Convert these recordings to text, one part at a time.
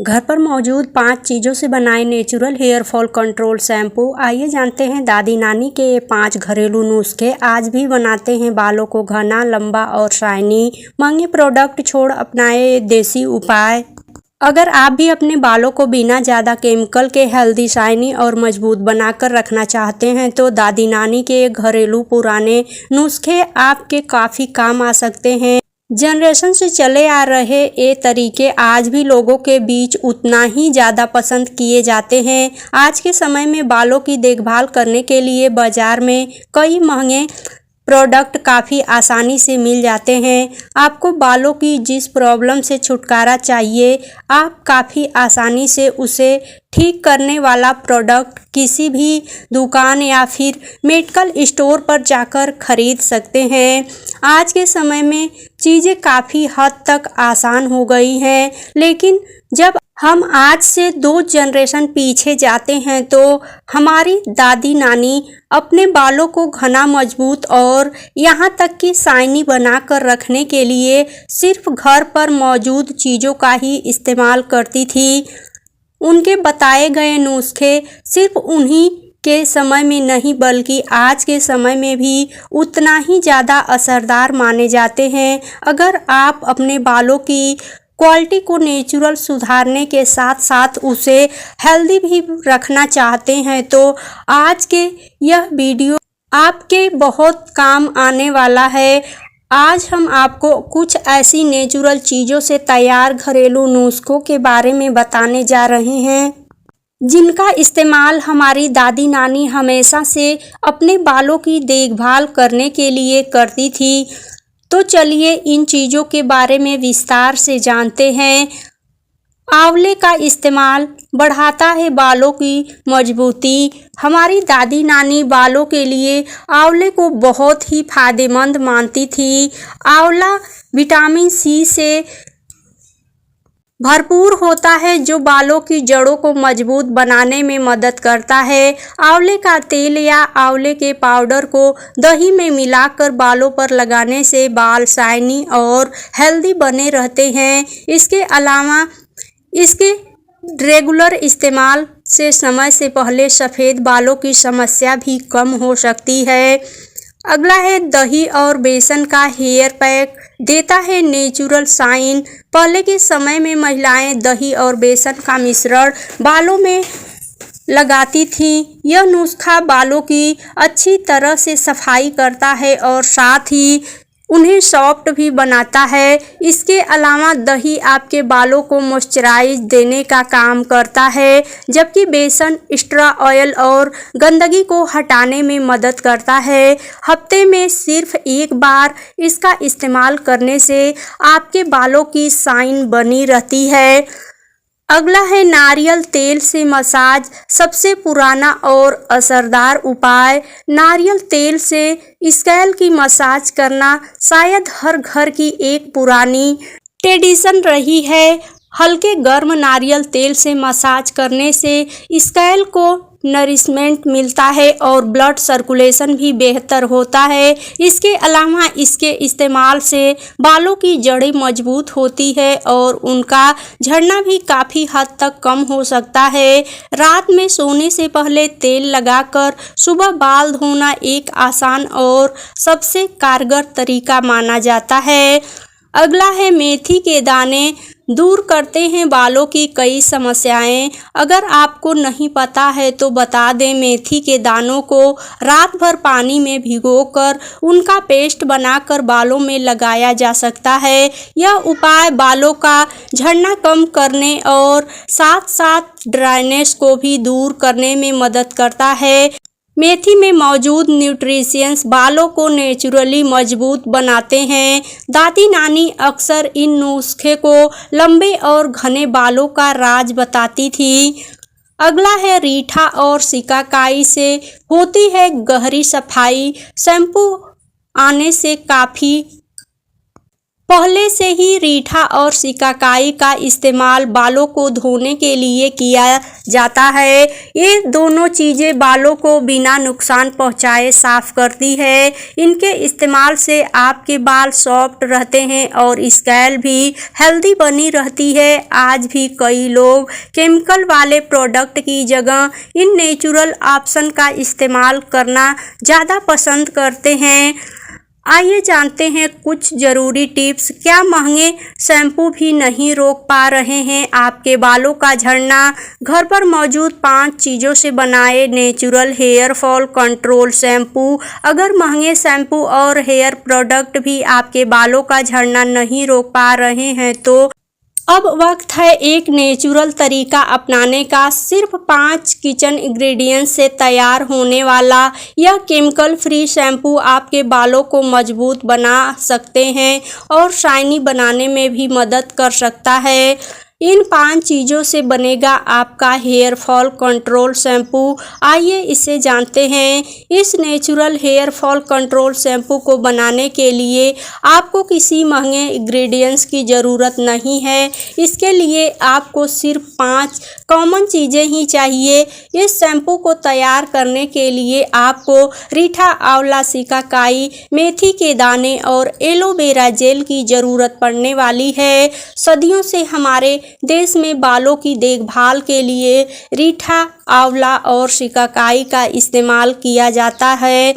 घर पर मौजूद 5 चीज़ों से बनाए natural hair fall control shampoo. आइए जानते हैं दादी नानी के ये 5 घरेलू नुस्खे आज भी बनाते हैं बालों को घना, लंबा और शाइनी। महंगे प्रोडक्ट छोड़ अपनाए देसी उपाय। अगर आप भी अपने बालों को बिना ज़्यादा केमिकल के हेल्दी, शाइनी और मजबूत बनाकर रखना चाहते हैं तो दादी नानी के घरेलू पुराने नुस्खे आपके काफ़ी काम आ सकते हैं। जनरेशन से चले आ रहे ये तरीके आज भी लोगों के बीच उतना ही ज़्यादा पसंद किए जाते हैं। आज के समय में बालों की देखभाल करने के लिए बाज़ार में कई महंगे प्रोडक्ट काफ़ी आसानी से मिल जाते हैं। आपको बालों की जिस प्रॉब्लम से छुटकारा चाहिए, आप काफ़ी आसानी से उसे ठीक करने वाला प्रोडक्ट किसी भी दुकान या फिर मेडिकल स्टोर पर जाकर खरीद सकते हैं। आज के समय में चीज़ें काफ़ी हद तक आसान हो गई हैं, लेकिन जब हम आज से 2 जनरेशन पीछे जाते हैं तो हमारी दादी नानी अपने बालों को घना, मजबूत और यहाँ तक कि शाइनी बनाकर रखने के लिए सिर्फ घर पर मौजूद चीज़ों का ही इस्तेमाल करती थी। उनके बताए गए नुस्खे सिर्फ उन्हीं के समय में नहीं बल्कि आज के समय में भी उतना ही ज़्यादा असरदार माने जाते हैं। अगर आप अपने बालों की क्वालिटी को नेचुरल सुधारने के साथ साथ उसे हेल्दी भी रखना चाहते हैं तो आज के यह वीडियो आपके बहुत काम आने वाला है। आज हम आपको कुछ ऐसी नेचुरल चीज़ों से तैयार घरेलू नुस्खों के बारे में बताने जा रहे हैं जिनका इस्तेमाल हमारी दादी नानी हमेशा से अपने बालों की देखभाल करने के लिए करती थी। तो चलिए इन चीज़ों के बारे में विस्तार से जानते हैं। आंवले का इस्तेमाल बढ़ाता है बालों की मजबूती। हमारी दादी नानी बालों के लिए आंवले को बहुत ही फायदेमंद मानती थी। आंवला विटामिन सी से भरपूर होता है जो बालों की जड़ों को मजबूत बनाने में मदद करता है। आंवले का तेल या आंवले के पाउडर को दही में मिलाकर बालों पर लगाने से बाल शाइनी और हेल्दी बने रहते हैं। इसके अलावा इसके रेगुलर इस्तेमाल से समय से पहले सफ़ेद बालों की समस्या भी कम हो सकती है। अगला है दही और बेसन का हेयर पैक, देता है नेचुरल शाइन। पहले के समय में महिलाएं दही और बेसन का मिश्रण बालों में लगाती थीं। यह नुस्खा बालों की अच्छी तरह से सफाई करता है और साथ ही उन्हें सॉफ्ट भी बनाता है। इसके अलावा दही आपके बालों को मॉइस्चराइज देने का काम करता है, जबकि बेसन एक्स्ट्रा ऑयल और गंदगी को हटाने में मदद करता है। हफ्ते में सिर्फ एक बार इसका इस्तेमाल करने से आपके बालों की शाइन बनी रहती है। अगला है नारियल तेल से मसाज, सबसे पुराना और असरदार उपाय। नारियल तेल से स्कैल्प की मसाज करना शायद हर घर की एक पुरानी ट्रेडिशन रही है। हल्के गर्म नारियल तेल से मसाज करने से स्कैल्प को नरिशमेंट मिलता है और ब्लड सर्कुलेशन भी बेहतर होता है। इसके अलावा इसके इस्तेमाल से बालों की जड़ें मजबूत होती है और उनका झड़ना भी काफ़ी हद तक कम हो सकता है। रात में सोने से पहले तेल लगाकर सुबह बाल धोना एक आसान और सबसे कारगर तरीका माना जाता है। अगला है मेथी के दाने, दूर करते हैं बालों की कई समस्याएं। अगर आपको नहीं पता है तो बता दें, मेथी के दानों को रात भर पानी में भिगोकर उनका पेस्ट बनाकर बालों में लगाया जा सकता है। यह उपाय बालों का झड़ना कम करने और साथ साथ ड्राइनेस को भी दूर करने में मदद करता है। मेथी में मौजूद न्यूट्रिशंस बालों को नेचुरली मजबूत बनाते हैं। दादी नानी अक्सर इन नुस्खे को लंबे और घने बालों का राज बताती थी। अगला है रीठा और सिकाकाई से होती है गहरी सफाई। शैम्पू आने से काफ़ी पहले से ही रीठा और सिकाकाई का इस्तेमाल बालों को धोने के लिए किया जाता है। ये दोनों चीज़ें बालों को बिना नुकसान पहुंचाए साफ करती है। इनके इस्तेमाल से आपके बाल सॉफ्ट रहते हैं और स्कैल्प भी हेल्दी बनी रहती है। आज भी कई लोग केमिकल वाले प्रोडक्ट की जगह इन नेचुरल ऑप्शन का इस्तेमाल करना ज़्यादा पसंद करते हैं। आइए जानते हैं कुछ ज़रूरी टिप्स। क्या महंगे शैम्पू भी नहीं रोक पा रहे हैं आपके बालों का झड़ना? घर पर मौजूद 5 चीज़ों से बनाए natural hair fall control shampoo. अगर महंगे शैम्पू और हेयर प्रोडक्ट भी आपके बालों का झड़ना नहीं रोक पा रहे हैं तो अब वक्त है एक नेचुरल तरीका अपनाने का। सिर्फ 5 किचन इंग्रेडिएंट्स से तैयार होने वाला यह केमिकल फ्री शैम्पू आपके बालों को मजबूत बना सकते हैं और शाइनी बनाने में भी मदद कर सकता है। इन 5 चीज़ों से बनेगा आपका हेयर फॉल कंट्रोल शैम्पू। आइए इसे जानते हैं। इस natural hair fall control shampoo को बनाने के लिए आपको किसी महंगे इंग्रेडिएंट्स की ज़रूरत नहीं है। इसके लिए आपको सिर्फ 5 कॉमन चीज़ें ही चाहिए। इस शैम्पू को तैयार करने के लिए आपको रीठा, आंवला, सिकाकाई, मेथी के दाने और एलोवेरा जेल की ज़रूरत पड़ने वाली है। सदियों से हमारे देश में बालों की देखभाल के लिए रीठा, आंवला और सिकाकाई का इस्तेमाल किया जाता है।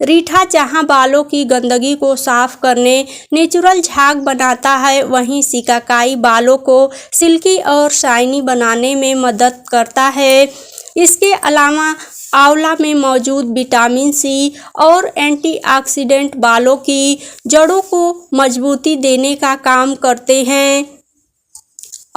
रीठा जहां बालों की गंदगी को साफ करने नेचुरल झाग बनाता है, वहीं सिकाकाई बालों को सिल्की और शाइनी बनाने में मदद करता है। इसके अलावा आंवला में मौजूद विटामिन सी और एंटीऑक्सीडेंट बालों की जड़ों को मजबूती देने का काम करते हैं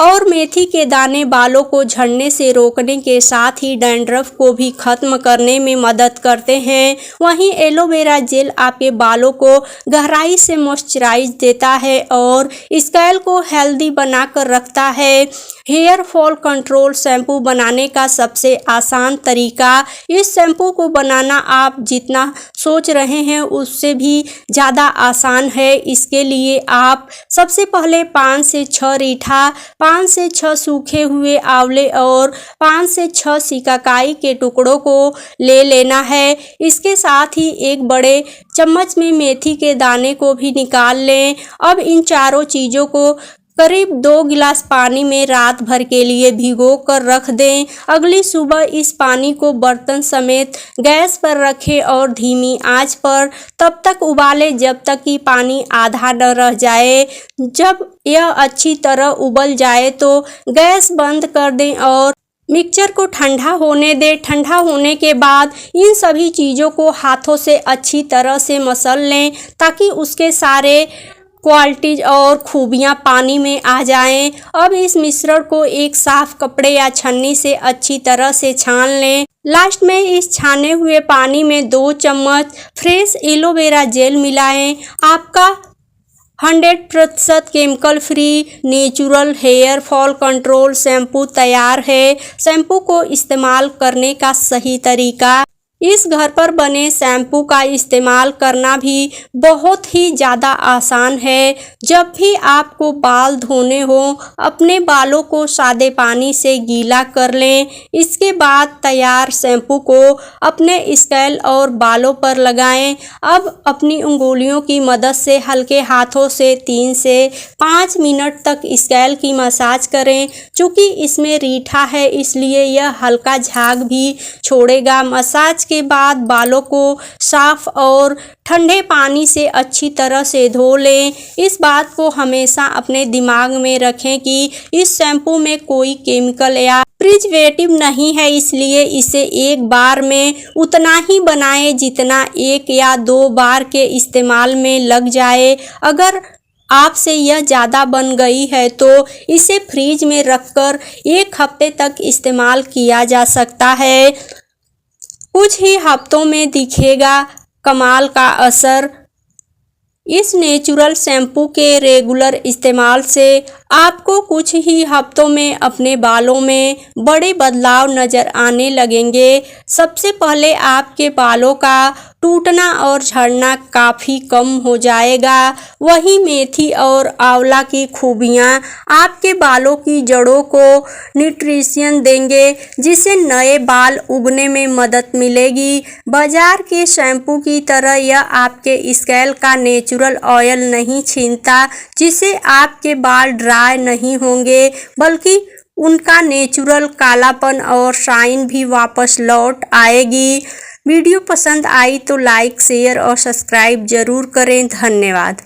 और मेथी के दाने बालों को झड़ने से रोकने के साथ ही डैंड्रफ को भी खत्म करने में मदद करते हैं। वहीं एलोवेरा जेल आपके बालों को गहराई से मॉइस्चराइज देता है और स्कैल्प को हेल्दी बनाकर रखता है। हेयर फॉल कंट्रोल शैम्पू बनाने का सबसे आसान तरीका। इस शैम्पू को बनाना आप जितना सोच रहे हैं उससे भी ज़्यादा आसान है। इसके लिए आप सबसे पहले 5 से 6 रीठा, 5 से 6 सूखे हुए आंवले और 5 से 6 सिकाकाई के टुकड़ों को ले लेना है। इसके साथ ही एक बड़े चम्मच में मेथी के दाने को भी निकाल लें। अब इन चारों चीज़ों को करीब 2 गिलास पानी में रात भर के लिए भिगो कर रख दें। अगली सुबह इस पानी को बर्तन समेत गैस पर रखें और धीमी आंच पर तब तक उबालें जब तक कि पानी आधा न रह जाए। जब यह अच्छी तरह उबल जाए तो गैस बंद कर दें और मिक्सचर को ठंडा होने दें। ठंडा होने के बाद इन सभी चीज़ों को हाथों से अच्छी तरह से मसल लें ताकि उसके सारे क्वालिटीज और खूबियाँ पानी में आ जाएं। अब इस मिश्रण को एक साफ कपड़े या छन्नी से अच्छी तरह से छान लें। लास्ट में इस छाने हुए पानी में 2 चम्मच फ्रेश एलोवेरा जेल मिलाएं। आपका 100% chemical free natural hair fall control shampoo तैयार है। शैम्पू को इस्तेमाल करने का सही तरीका। इस घर पर बने शैम्पू का इस्तेमाल करना भी बहुत ही ज़्यादा आसान है। जब भी आपको बाल धोने हो अपने बालों को सादे पानी से गीला कर लें। इसके बाद तैयार शैम्पू को अपने स्कैल्प और बालों पर लगाएं। अब अपनी उंगलियों की मदद से हल्के हाथों से 3 से 5 मिनट तक स्कैल्प की मसाज करें। चूँकि इसमें रीठा है इसलिए यह हल्का झाग भी छोड़ेगा। मसाज के बाद बालों को साफ और ठंडे पानी से अच्छी तरह से धो लें। इस बात को हमेशा अपने दिमाग में रखें कि इस शैम्पू में कोई केमिकल या प्रिजर्वेटिव नहीं है, इसलिए इसे एक बार में उतना ही बनाएं जितना 1 या 2 बार के इस्तेमाल में लग जाए। अगर आपसे यह ज़्यादा बन गई है तो इसे फ्रीज में रखकर 1 हफ्ते तक इस्तेमाल किया जा सकता है। कुछ ही हफ्तों में दिखेगा कमाल का असर। इस नेचुरल शैम्पू के रेगुलर इस्तेमाल से आपको कुछ ही हफ्तों में अपने बालों में बड़े बदलाव नज़र आने लगेंगे। सबसे पहले आपके बालों का टूटना और झड़ना काफ़ी कम हो जाएगा। वहीं मेथी और आंवला की खूबियाँ आपके बालों की जड़ों को न्यूट्रिशन देंगे, जिससे नए बाल उगने में मदद मिलेगी। बाजार के शैम्पू की तरह यह आपके स्कैल्प का नेचुरल ऑयल नहीं छीनता, जिससे आपके बाल ड्राई नहीं होंगे, बल्कि उनका नेचुरल कालापन और शाइन भी वापस लौट आएगी। वीडियो पसंद आई तो लाइक, शेयर और सब्सक्राइब जरूर करें। धन्यवाद।